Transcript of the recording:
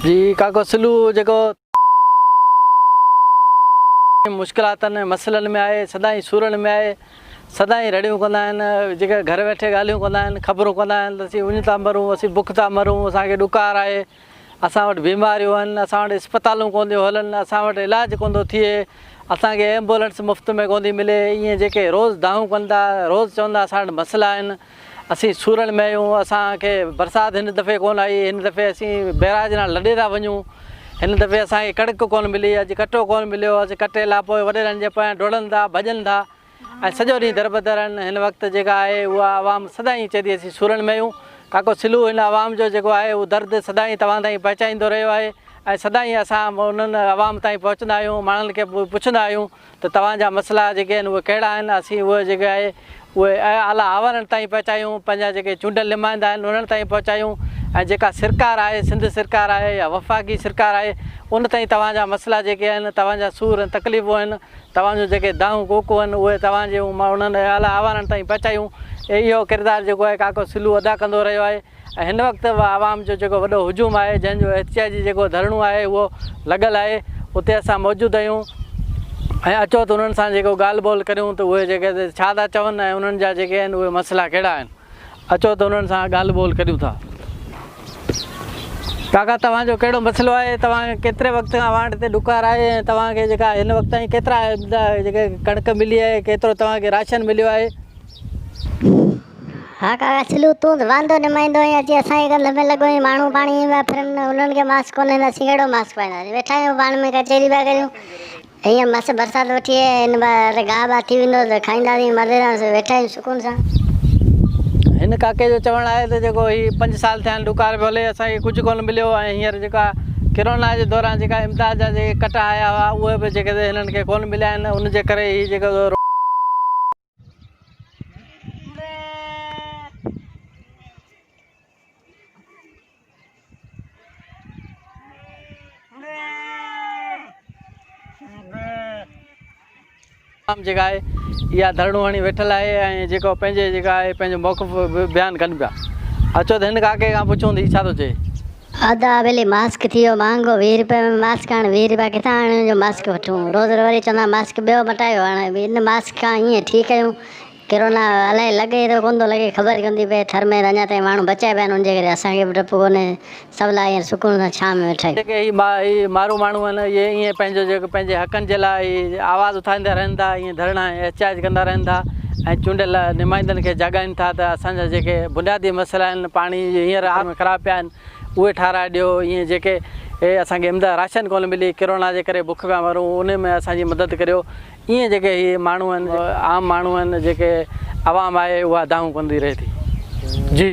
जी काको सिलू जेको मुश्किलातनि मसइलनि में आहे, सदाईं सूरनि में आहे, सदाईं रड़ियूं कंदा आहिनि, जेके घर वेठे ॻाल्हियूं कंदा आहिनि, ख़बरूं कंदा आहिनि त असीं उञ था मरूं, असीं बुख था मरूं, असांखे ॾुकार आहे, असां वटि बीमारियूं आहिनि, असां वटि इस्पतालूं कोन थियूं हलनि, असां वटि इलाजु कोन थो थिए, असांखे एम्बुलेंस मुफ़्त में कोन थी मिले। ईअं जेके रोज़ु दाऊं कनि था, रोज़ु चवंदा असां वटि मसइला आहिनि, असीं सूरनि में आहियूं, असांखे बरसाति हिन दफ़े कोन आई, हिन दफ़े असीं बैराज नाल लॾे था वञूं, हिन दफ़े असांखे कणिक कोन मिली, अॼु कटो कोन मिलियो, अॼु कटे लाइ पोइ वॾेरनि जे पोयां डोड़नि था, भॼनि था ऐं सॼो ॾींहुं दरबदर आहिनि। हिन वक़्तु जेका आहे उहा आवाम सदाईं चए थी असीं सूरनि में आहियूं। काको सिलू हिन आवाम जो जेको आहे उहो दर्दु सदाईं तव्हां ताईं पहुचाईंदो रहियो आहे ऐं सदाईं असां उन्हनि आवाम ताईं पहुचंदा आहियूं, माण्हुनि खे पुछंदा आहियूं त तव्हांजा मसइला जेके आहिनि उहे कहिड़ा आहिनि, असीं उहे जेके आहे उहे आला आवारनि ताईं पहुचायूं, पंहिंजा जेके चूंडियल नुमाइंदा आहिनि उन्हनि ताईं पहुचायूं ऐं जेका सरकार आहे, सिंध सरकार आहे या वफ़ाक़ी सरकार आहे, उन ताईं तव्हांजा मसइला जेके आहिनि, तव्हांजा सूर ऐं तकलीफ़ूं आहिनि, तव्हांजो जेके दाऊं कोकूं आहिनि उहे तव्हांजे उन्हनि आला आवारनि ताईं पहुचायूं। ऐं इहो किरदारु जेको आहे काको सिलू अदा कंदो रहियो आहे ऐं हिन वक़्तु आवाम जो जेको वॾो हुजूम आहे, जंहिंजो एहतिजाजी जेको धरणो आहे उहो लॻल आहे, उते असां मौजूदु आहियूं ऐं अचो त उन्हनि सां जेको ॻाल्हि ॿोल करियूं त उहे जेके छा था चवनि ऐं उन्हनि जा जेके आहिनि उहे मसइला कहिड़ा आहिनि। अचो त उन्हनि सां ॻाल्हि ॿोल करियूं था। काका तव्हांजो कहिड़ो मसइलो आहे, तव्हांखे केतिरे वक़्त खां वांड ते ॾुकार आहे ऐं तव्हांखे जेका हिन वक़्त ताईं केतिरा जेके कणिक मिली आहे, केतिरो तव्हांखे राशन मिलियो आहे? हाँ काका सिलू तूं त वांदो निमाईंदो आहीं, अची असांजे घर लॻे लॻो आहीं, माण्हू पाणी पिया फिरनि, उन्हनि खे मास्क कोन्हे त असीं कहिड़ो मास्क पाईंदासीं, वेठा आहियूं पाण में कचहरी पिया करियूं। हीअं मस्तु बरसाति वठी आहे, हिन बार गाह बाह थी वेंदो त खाईंदासीं, मज़े सां वेठा आहियूं सुकून सां। हिन काके जो चवणु आहे त जेको हीउ 5 साल थिया आहिनि ॾुकार पियो हले, असांखे कुझु कोन मिलियो ऐं हींअर जेका किरोना जे दौरान जेका इमदाद जा जेके कट आया हुआ उहे बि जेके हिननि खे कोन मिलिया आहिनि, उनजे करे हीउ जेको जेका आहे इहा धरणो हणी वेठल आहे ऐं जेको पंहिंजे जेका आहे पंहिंजो मौक़िफ़ बयानु कनि पिया। अचो त हिन काके खां पुछूं त छा थो चए। अदा भले मास्क थी वियो महांगो, 20 रुपए में मास्क, हाणे 20 रुपया किथां आणण जो मास्क वठूं, रोज़ वरी चवंदा मास्क ॿियो मटायो, हाणे हिन मास्क खां हीअं ठीकु आहियूं। किरोना अलाए लॻे त कोन थो लॻे, ख़बर कोन थी पए, थर में अञा ताईं माण्हू बचाए पिया आहिनि, उनजे करे असांखे बि डपु कोन्हे, सवला ईअं सुकून सां छांव में वेठा आहियूं। जेके हीअ मारू माण्हू आहिनि इहे ईअं पंहिंजो जेको पंहिंजे हक़नि जे लाइ आवाज़ु उथाईंदा रहनि था, ईअं धरणा एहतिजाज कंदा रहनि था ऐं चूंडियल नुमाइंदनि खे जॻाइनि था त असांजा जेके बुनियादी मसइला आहिनि, पाणी हींअर में ख़राबु पिया आहिनि उहे ठाराए ॾियो, ईअं जेके असांखे इमदाद राशन कोन मिली, किरोना जे करे बुख पिया मरूं, उन में असांजी मदद करियो। ईअं जेके हीअ माण्हू आहिनि, आम माण्हू आहिनि, जेके आवाम आहे उहा दाऊं कंदी रहे थी। जी।